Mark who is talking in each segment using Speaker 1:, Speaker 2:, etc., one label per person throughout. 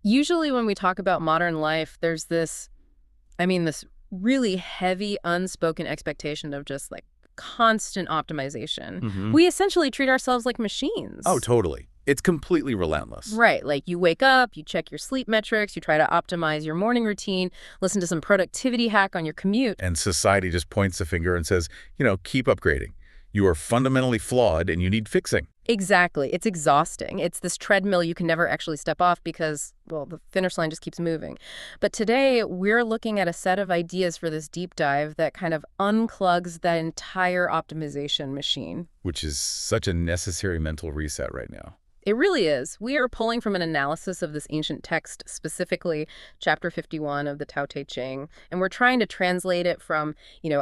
Speaker 1: Usually when we talk about modern life, there's this really heavy unspoken expectation of just like constant optimization.
Speaker 2: Hmm.
Speaker 1: We essentially treat ourselves like
Speaker 2: Oh,
Speaker 1: machines.
Speaker 2: totally. It's completely relentless.
Speaker 1: Right, like you wake up, you check your sleep metrics, you try to optimize your morning routine, listen to some productivity hack on your commute.
Speaker 2: And society just points the finger and says, keep upgrading. You are fundamentally flawed and you need fixing.
Speaker 1: Exactly. It's exhausting. It's this treadmill you can never actually step off because, well, the finish line just keeps moving. But today, we're looking at a set of ideas for this deep dive that kind of unclugs that entire optimization machine.
Speaker 2: Which is such a necessary mental reset right now.
Speaker 1: It really is. We are pulling from an analysis of this ancient text, specifically chapter 51 of the Tao Te Ching, and we're trying to translate it from,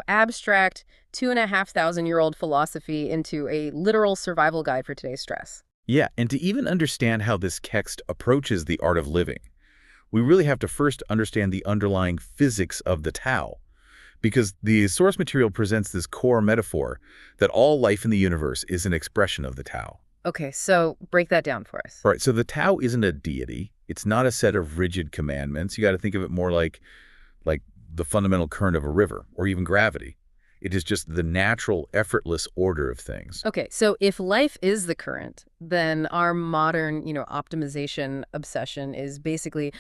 Speaker 1: abstract 2,500-year-old philosophy into a literal survival guide for today's stress.
Speaker 2: Yeah, and to even understand how this text approaches the art of living, we really have to first understand the underlying physics of the Tao. Because the source material presents this core metaphor that all life in the universe is an expression of the Tao.
Speaker 1: Okay, so break that down for us.
Speaker 2: Right, so the Tao isn't a deity. It's not a set of rigid commandments. You got to think of it more like the fundamental current of a river or even gravity. It is just the natural, effortless order of things.
Speaker 1: Okay, so if life is the current, then our modern, optimization obsession is basically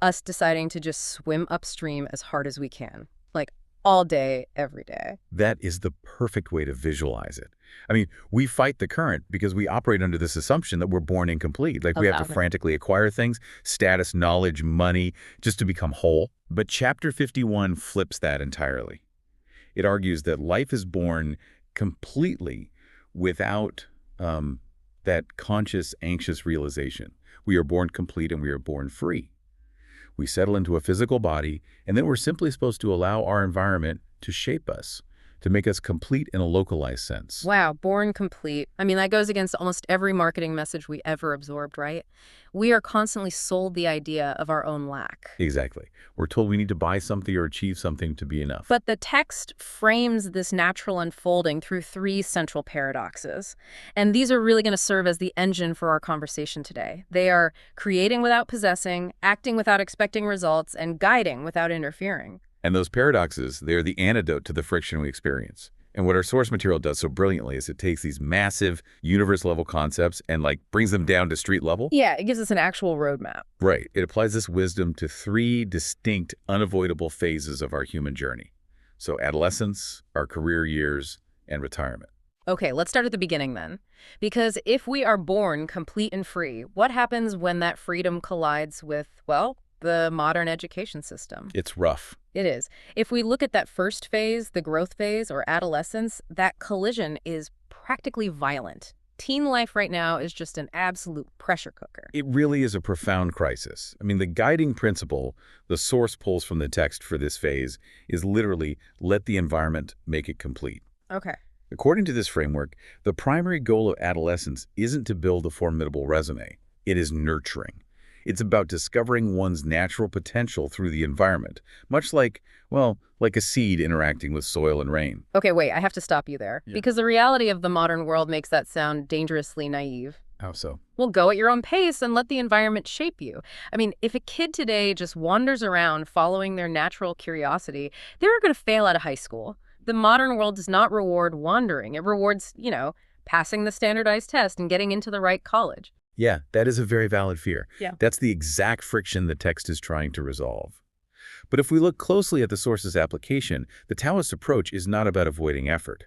Speaker 1: us deciding to just swim upstream as hard as we can, like all day, every day.
Speaker 2: That is the perfect way to visualize it. I mean, we fight the current because we operate under this assumption that we're born incomplete. Like we have to
Speaker 1: Love it.
Speaker 2: frantically acquire things, status, knowledge, money, just to become whole. But chapter 51 flips that entirely. It argues that life is born completely without that conscious, anxious realization. We are born complete and we are born free. We settle into a physical body, and then we're simply supposed to allow our environment to shape us, to make us complete in a localized sense.
Speaker 1: Wow, born complete. That goes against almost every marketing message we ever absorbed, right? We are constantly sold the idea of our own lack.
Speaker 2: Exactly. We're told we need to buy something or achieve something to be enough.
Speaker 1: But the text frames this natural unfolding through three central paradoxes. And these are really going to serve as the engine for our conversation today. They are creating without possessing, acting without expecting results, and guiding without interfering.
Speaker 2: And those paradoxes, they're the antidote to the friction we experience. And what our source material does so brilliantly is it takes these massive universe-level concepts and brings them down to street level.
Speaker 1: Yeah, it gives us an actual roadmap.
Speaker 2: Right. It applies this wisdom to three distinct, unavoidable phases of our human journey. So adolescence, our career years, and retirement.
Speaker 1: Okay, let's start at the beginning then. Because if we are born complete and free, what happens when that freedom collides with, well, the modern education system?
Speaker 2: It's rough.
Speaker 1: It is. If we look at that first phase, the growth phase or adolescence, that collision is practically violent. Teen life right now is just an absolute pressure cooker.
Speaker 2: It really is a profound crisis. I mean, the guiding principle, the source pulls from the text for this phase, is literally let the environment make it complete.
Speaker 1: Okay.
Speaker 2: According to this framework, the primary goal of adolescence isn't to build a formidable resume. It is nurturing. It's about discovering one's natural potential through the environment, much like a seed interacting with soil and rain.
Speaker 1: Okay, wait, I have to stop you there.
Speaker 2: Yeah.
Speaker 1: Because the reality of the modern world makes that sound dangerously naive.
Speaker 2: How so?
Speaker 1: Well, go at your own pace and let the environment shape you. If a kid today just wanders around following their natural curiosity, they're going to fail out of high school. The modern world does not reward wandering. It rewards, passing the standardized test and getting into the right college.
Speaker 2: Yeah, that is a very valid fear.
Speaker 1: Yeah.
Speaker 2: That's the exact friction the text is trying to resolve. But if we look closely at the source's application, the Taoist approach is not about avoiding effort.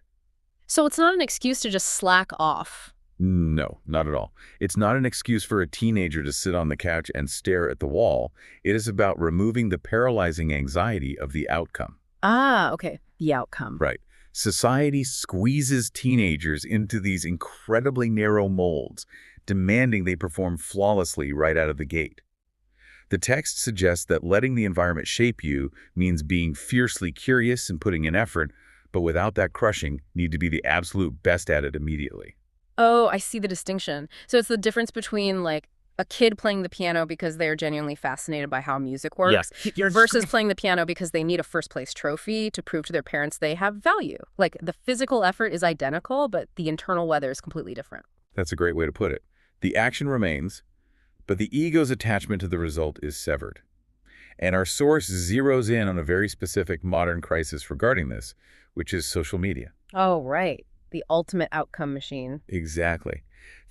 Speaker 1: So it's not an excuse to just slack off.
Speaker 2: No, not at all. It's not an excuse for a teenager to sit on the couch and stare at the wall. It is about removing the paralyzing anxiety of the outcome.
Speaker 1: Ah, okay. The outcome.
Speaker 2: Right. Society squeezes teenagers into these incredibly narrow molds, demanding they perform flawlessly right out of the gate. The text suggests that letting the environment shape you means being fiercely curious and putting in effort, but without that crushing, need to be the absolute best at it immediately.
Speaker 1: Oh, I see the distinction. So it's the difference between a kid playing the piano because they are genuinely fascinated by how music works versus playing the piano because they need a first-place trophy to prove to their parents they have value. The physical effort is identical, but the internal weather is completely different.
Speaker 2: That's a great way to put it. The action remains, But the ego's attachment to the result is severed. And our source zeroes in on a very specific modern crisis regarding this, which is social media.
Speaker 1: Oh, right. The ultimate outcome machine.
Speaker 2: Exactly.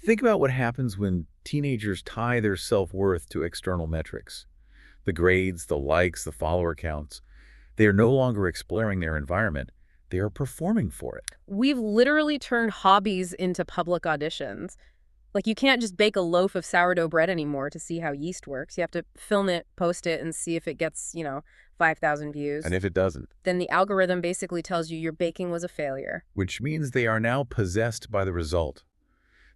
Speaker 2: Think about what happens when teenagers tie their self-worth to external metrics. The grades, the likes, the follower counts. They are no longer exploring their environment. They are performing for it.
Speaker 1: We've literally turned hobbies into public auditions. Like, you can't just bake a loaf of sourdough bread anymore to see how yeast works. You have to film it, post it, and see if it gets, 5,000 views.
Speaker 2: And if it doesn't,
Speaker 1: Then the algorithm basically tells you your baking was a failure.
Speaker 2: which means they are now possessed by the result.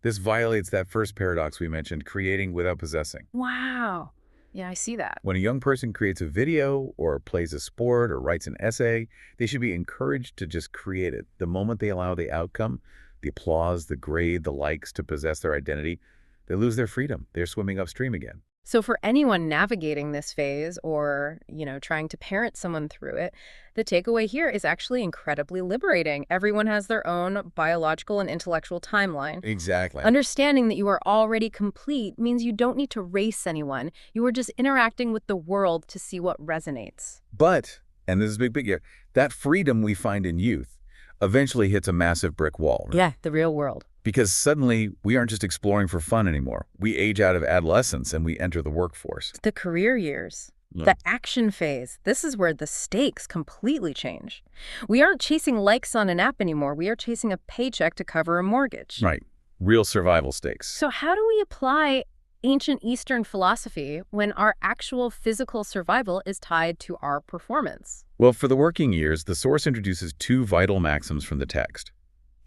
Speaker 2: This violates that first paradox we mentioned, creating without possessing.
Speaker 1: Wow. Yeah, I see that.
Speaker 2: When a young person creates a video or plays a sport or writes an essay, they should be encouraged to just create it. The moment they allow the outcome, the applause, the grade, the likes to possess their identity, they lose their freedom. They're swimming upstream again.
Speaker 1: So for anyone navigating this phase or, trying to parent someone through it, the takeaway here is actually incredibly liberating. Everyone has their own biological and intellectual timeline.
Speaker 2: Exactly.
Speaker 1: Understanding that you are already complete means you don't need to race anyone. You are just interacting with the world to see what resonates.
Speaker 2: But, and this is big here, that freedom we find in youth eventually hits a massive brick wall. Right?
Speaker 1: Yeah, the real world.
Speaker 2: Because suddenly we aren't just exploring for fun anymore. We age out of adolescence and we enter the workforce.
Speaker 1: The career years.
Speaker 2: Yeah.
Speaker 1: The action phase. This is where the stakes completely change. We aren't chasing likes on an app anymore. We are chasing a paycheck to cover a mortgage.
Speaker 2: Right. Real survival stakes.
Speaker 1: So how do we apply ancient Eastern philosophy when our actual physical survival is tied to our performance?
Speaker 2: Well, for the working years, the source introduces two vital maxims from the text: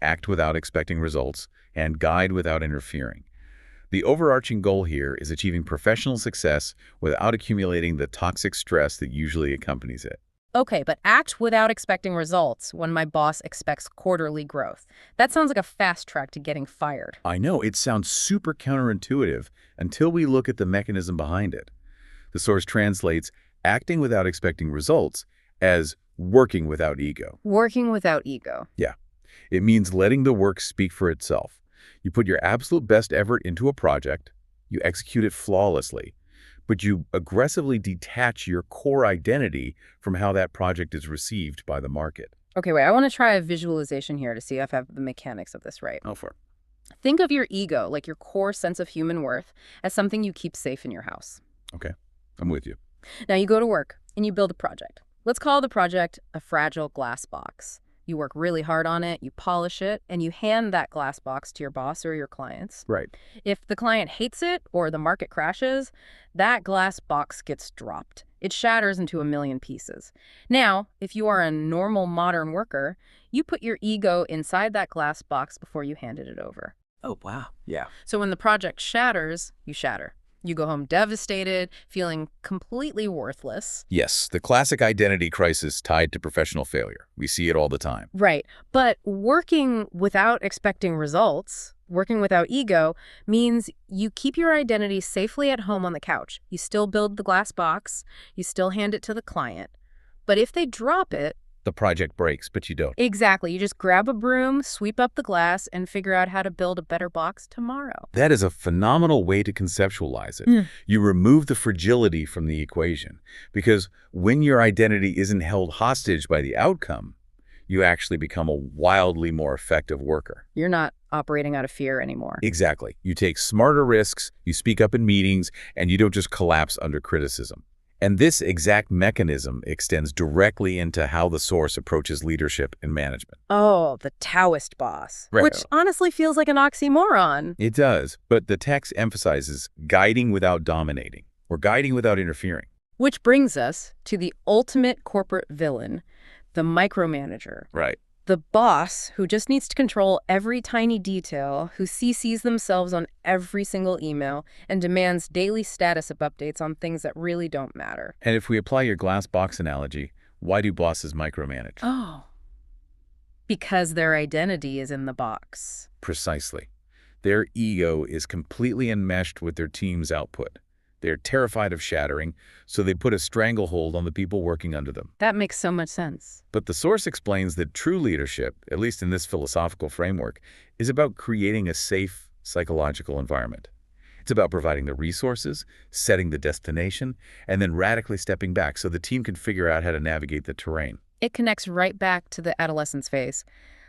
Speaker 2: act without expecting results, and guide without interfering. The overarching goal here is achieving professional success without accumulating the toxic stress that usually accompanies it.
Speaker 1: Okay, but act without expecting results when my boss expects quarterly growth. That sounds like a fast track to getting fired.
Speaker 2: I know, it sounds super counterintuitive until we look at the mechanism behind it. The source translates acting without expecting results as working without ego.
Speaker 1: Working without ego.
Speaker 2: It means letting the work speak for itself. You put your absolute best effort into a project, you execute it flawlessly, but you aggressively detach your core identity from how that project is received by the market.
Speaker 1: Okay, wait, I want to try a visualization here to see if I have the mechanics of this right.
Speaker 2: Oh, for
Speaker 1: Think of your ego, like your core sense of human worth, as something you keep safe in your house.
Speaker 2: Okay, I'm with you.
Speaker 1: Now you go to work and you build a project. Let's call the project a fragile glass box. You work really hard on it, you polish it, and you hand that glass box to your boss or your clients.
Speaker 2: Right.
Speaker 1: If the client hates it or the market crashes, that glass box gets dropped. It shatters into a million pieces. Now, if you are a normal modern worker, you put your ego inside that glass box before you handed it over.
Speaker 3: Oh, wow. Yeah.
Speaker 1: So when the project shatters, you shatter. You go home devastated, feeling completely worthless.
Speaker 2: Yes, the classic identity crisis tied to professional failure. We see it all the time.
Speaker 1: Right. But working without expecting results, working without ego, means you keep your identity safely at home on the couch. You still build the glass box. You still hand it to the client. But if they drop it,
Speaker 2: The project breaks, but you don't.
Speaker 1: exactly, you just grab a broom, sweep up the glass, and figure out how to build a better box tomorrow.
Speaker 2: That is a phenomenal way to conceptualize it.
Speaker 1: Mm.
Speaker 2: You remove the fragility from the equation, because when your identity isn't held hostage by the outcome, you actually become a wildly more effective worker.
Speaker 1: You're not operating out of fear anymore.
Speaker 2: Exactly. You take smarter risks, you speak up in meetings, and you don't just collapse under criticism. And this exact mechanism extends directly into how the source approaches leadership and management.
Speaker 1: Oh, the Taoist boss.
Speaker 2: Right.
Speaker 1: Which honestly feels like an oxymoron.
Speaker 2: It does, but the text emphasizes guiding without dominating, or guiding without interfering.
Speaker 1: Which brings us to the ultimate corporate villain, the micromanager.
Speaker 2: Right.
Speaker 1: The boss who just needs to control every tiny detail, who CCs themselves on every single email, and demands daily status updates on things that really don't matter.
Speaker 2: And if we apply your glass box analogy, why do bosses micromanage?
Speaker 1: Oh. Because their identity is in the box.
Speaker 2: Precisely. Their ego is completely enmeshed with their team's output. They're terrified of shattering, so they put a stranglehold on the people working under them.
Speaker 1: That makes so much sense.
Speaker 2: But the source explains that true leadership, at least in this philosophical framework, is about creating a safe psychological environment. It's about providing the resources, setting the destination, and then radically stepping back so the team can figure out how to navigate the terrain.
Speaker 1: It connects right back to the adolescence phase,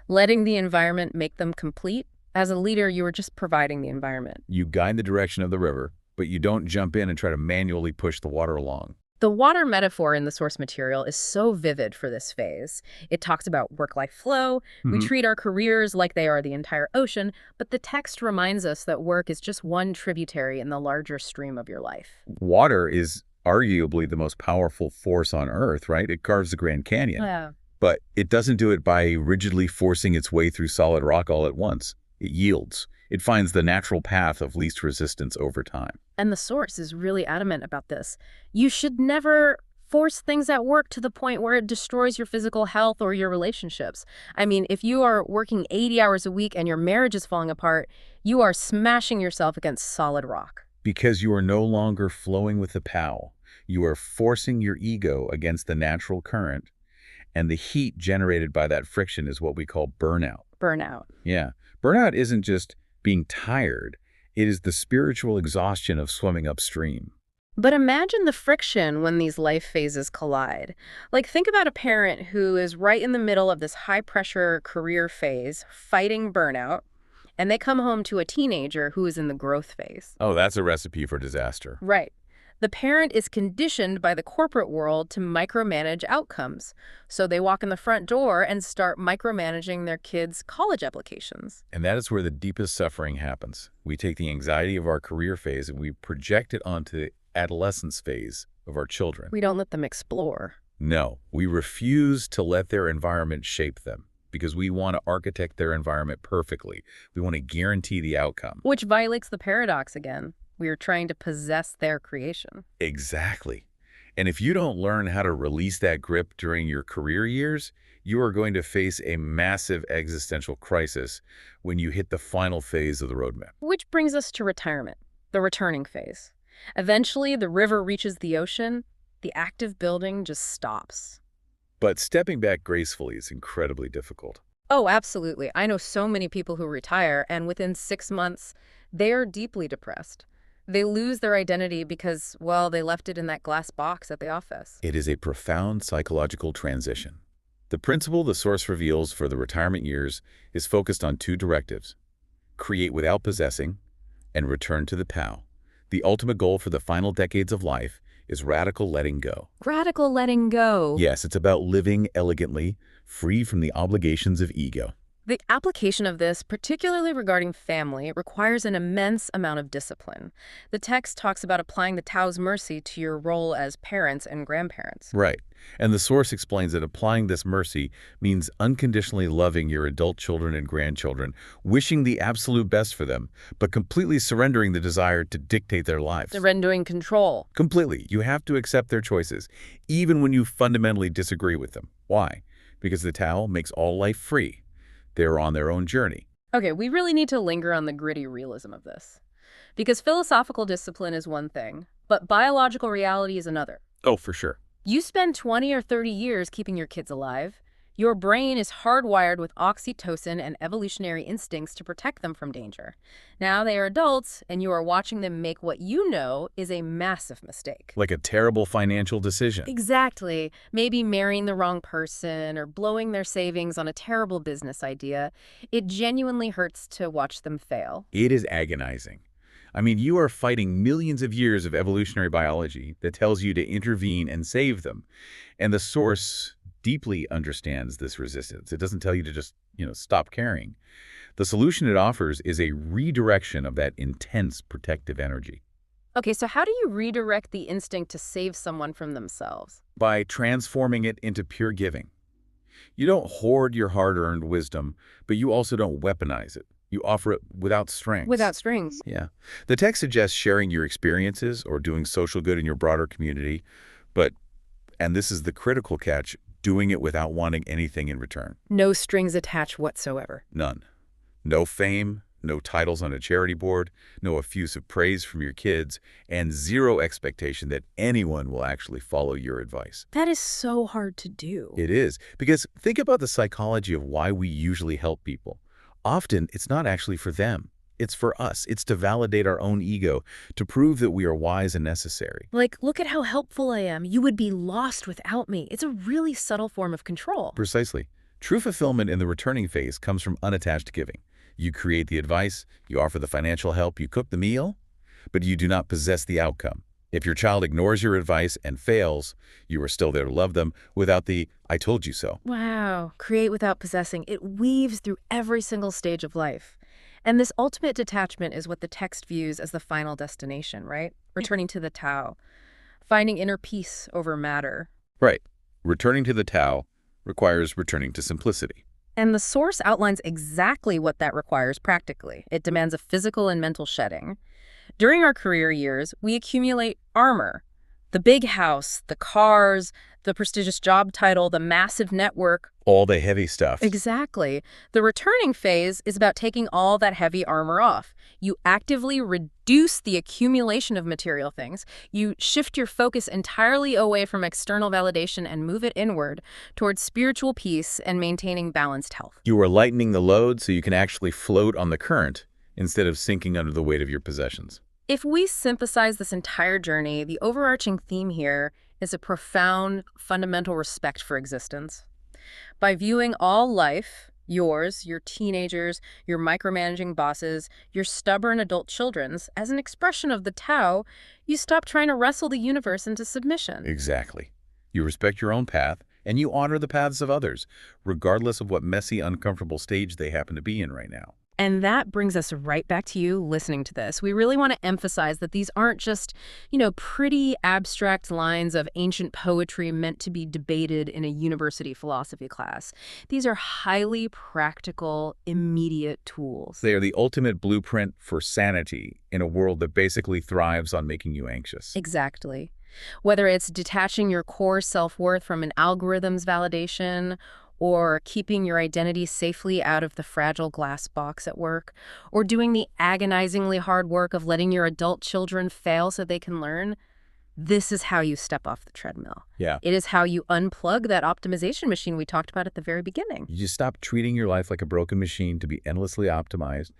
Speaker 1: letting the environment make them complete. As a leader, you are just providing the environment.
Speaker 2: You guide the direction of the river, but you don't jump in and try to manually push the water along.
Speaker 1: The water metaphor in the source material is so vivid for this phase. It talks about work-life flow. We treat our careers like they are the entire ocean, but the text reminds us that work is just one tributary in the larger stream of your life.
Speaker 2: Water is arguably the most powerful force on Earth, right? It carves the Grand Canyon.
Speaker 1: Yeah.
Speaker 2: But it doesn't do it by rigidly forcing its way through solid rock all at once. It yields. It finds the natural path of least resistance over time.
Speaker 1: And the source is really adamant about this. You should never force things at work to the point where it destroys your physical health or your relationships. I mean, if you are working 80 hours a week and your marriage is falling apart, you are smashing yourself against solid rock.
Speaker 2: Because you are no longer flowing with the POW. You are forcing your ego against the natural current, and the heat generated by that friction is what we call burnout.
Speaker 1: Burnout.
Speaker 2: Yeah. Burnout isn't just being tired. It is the spiritual exhaustion of swimming upstream.
Speaker 1: But imagine the friction when these life phases collide. Like, think about a parent who is right in the middle of this high-pressure career phase, fighting burnout, and they come home to a teenager who is in the growth phase.
Speaker 2: Oh, that's a recipe for disaster.
Speaker 1: Right. The parent is conditioned by the corporate world to micromanage outcomes. So they walk in the front door and start micromanaging their kids' college applications.
Speaker 2: And that is where the deepest suffering happens. We take the anxiety of our career phase and we project it onto the adolescence phase of our children.
Speaker 1: We don't let them explore.
Speaker 2: No, we refuse to let their environment shape them because we want to architect their environment perfectly. We want to guarantee the outcome.
Speaker 1: Which violates the paradox again. We are trying to possess their creation.
Speaker 2: Exactly. And if you don't learn how to release that grip during your career years, you are going to face a massive existential crisis when you hit the final phase of the roadmap.
Speaker 1: Which brings us to retirement, the returning phase. Eventually, the river reaches the ocean. The active building just stops.
Speaker 2: But stepping back gracefully is incredibly difficult.
Speaker 1: Oh, absolutely. I know so many people who retire, and within 6 months, they are deeply depressed. They lose their identity because, well, they left it in that glass box at the office.
Speaker 2: It is a profound psychological transition. The principle the source reveals for the retirement years is focused on two directives: create without possessing and return to the POW. The ultimate goal for the final decades of life is radical letting go.
Speaker 1: Radical letting go.
Speaker 2: Yes, it's about living elegantly, free from the obligations of ego.
Speaker 1: The application of this, particularly regarding family, requires an immense amount of discipline. The text talks about applying the Tao's mercy to your role as parents and grandparents.
Speaker 2: Right. And the source explains that applying this mercy means unconditionally loving your adult children and grandchildren, wishing the absolute best for them, but completely surrendering the desire to dictate their lives.
Speaker 1: Surrendering control.
Speaker 2: Completely. You have to accept their choices, even when you fundamentally disagree with them. Why? Because the Tao makes all life free. They're on their own journey.
Speaker 1: Okay, we really need to linger on the gritty realism of this. Because philosophical discipline is one thing, but biological reality is another.
Speaker 2: Oh, for sure.
Speaker 1: You spend 20 or 30 years keeping your kids alive. Your brain is hardwired with oxytocin and evolutionary instincts to protect them from danger. Now they are adults, and you are watching them make what you know is a massive mistake.
Speaker 2: Like a terrible financial decision.
Speaker 1: Exactly. Maybe marrying the wrong person or blowing their savings on a terrible business idea. It genuinely hurts to watch them fail.
Speaker 2: It is agonizing. I mean, you are fighting millions of years of evolutionary biology that tells you to intervene and save them. And the source deeply understands this resistance. It doesn't tell you to just, stop caring. The solution it offers is a redirection of that intense protective energy.
Speaker 1: Okay, so how do you redirect the instinct to save someone from themselves?
Speaker 2: By transforming it into pure giving. You don't hoard your hard-earned wisdom, but you also don't weaponize it. You offer it without strings.
Speaker 1: Without strings.
Speaker 2: Yeah. The text suggests sharing your experiences or doing social good in your broader community, but, and this is the critical catch, doing it without wanting anything in return.
Speaker 1: No strings attached whatsoever.
Speaker 2: None. No fame, no titles on a charity board, no effusive praise from your kids, and zero expectation that anyone will actually follow your advice.
Speaker 1: That is so hard to do.
Speaker 2: It is, because think about the psychology of why we usually help people. Often, it's not actually for them. It's for us. It's to validate our own ego, to prove that we are wise and necessary.
Speaker 1: Like, look at how helpful I am. You would be lost without me. It's a really subtle form of control.
Speaker 2: Precisely. True fulfillment in the returning phase comes from unattached giving. You create the advice, you offer the financial help, you cook the meal, but you do not possess the outcome. If your child ignores your advice and fails, you are still there to love them without the "I told you so."
Speaker 1: Wow. Create without possessing. It weaves through every single stage of life. And this ultimate detachment is what the text views as the final destination, right? Returning to the Tao. Finding inner peace over matter.
Speaker 2: Right. Returning to the Tao requires returning to simplicity.
Speaker 1: And the source outlines exactly what that requires practically. It demands a physical and mental shedding. During our career years, we accumulate armor. The big house, the cars, the prestigious job title, the massive network.
Speaker 2: All the heavy stuff.
Speaker 1: Exactly. The returning phase is about taking all that heavy armor off. You actively reduce the accumulation of material things. You shift your focus entirely away from external validation and move it inward towards spiritual peace and maintaining balanced health.
Speaker 2: You are lightening the load so you can actually float on the current instead of sinking under the weight of your possessions.
Speaker 1: If we synthesize this entire journey, the overarching theme here is a profound, fundamental respect for existence. By viewing all life, yours, your teenagers, your micromanaging bosses, your stubborn adult children's, as an expression of the Tao, you stop trying to wrestle the universe into submission.
Speaker 2: Exactly. You respect your own path, and you honor the paths of others, regardless of what messy, uncomfortable stage they happen to be in right now.
Speaker 1: And that brings us right back to you listening to this. We really want to emphasize that these aren't just, pretty abstract lines of ancient poetry meant to be debated in a university philosophy class. These are highly practical, immediate tools.
Speaker 2: They are the ultimate blueprint for sanity in a world that basically thrives on making you anxious.
Speaker 1: Exactly. Whether it's detaching your core self-worth from an algorithm's validation, or keeping your identity safely out of the fragile glass box at work, or doing the agonizingly hard work of letting your adult children fail so they can learn, this is how you step off the treadmill.
Speaker 2: Yeah.
Speaker 1: It is how you unplug that optimization machine we talked about at the very beginning.
Speaker 2: You just stop treating your life like a broken machine to be endlessly optimized,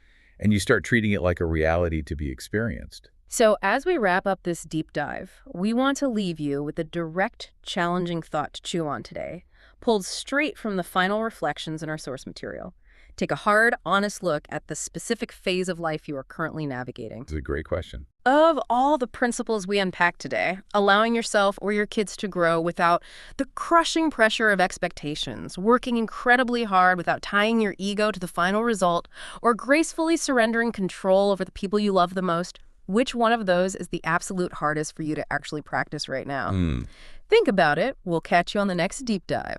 Speaker 2: and you start treating it like a reality to be experienced.
Speaker 1: So as we wrap up this deep dive, we want to leave you with a direct, challenging thought to chew on today, pulled straight from the final reflections in our source material. Take a hard, honest look at the specific phase of life you are currently navigating.
Speaker 2: It's a great question.
Speaker 1: Of all the principles we unpacked today, allowing yourself or your kids to grow without the crushing pressure of expectations, working incredibly hard without tying your ego to the final result, or gracefully surrendering control over the people you love the most, which one of those is the absolute hardest for you to actually practice right now? Think about it. We'll catch you on the next deep dive.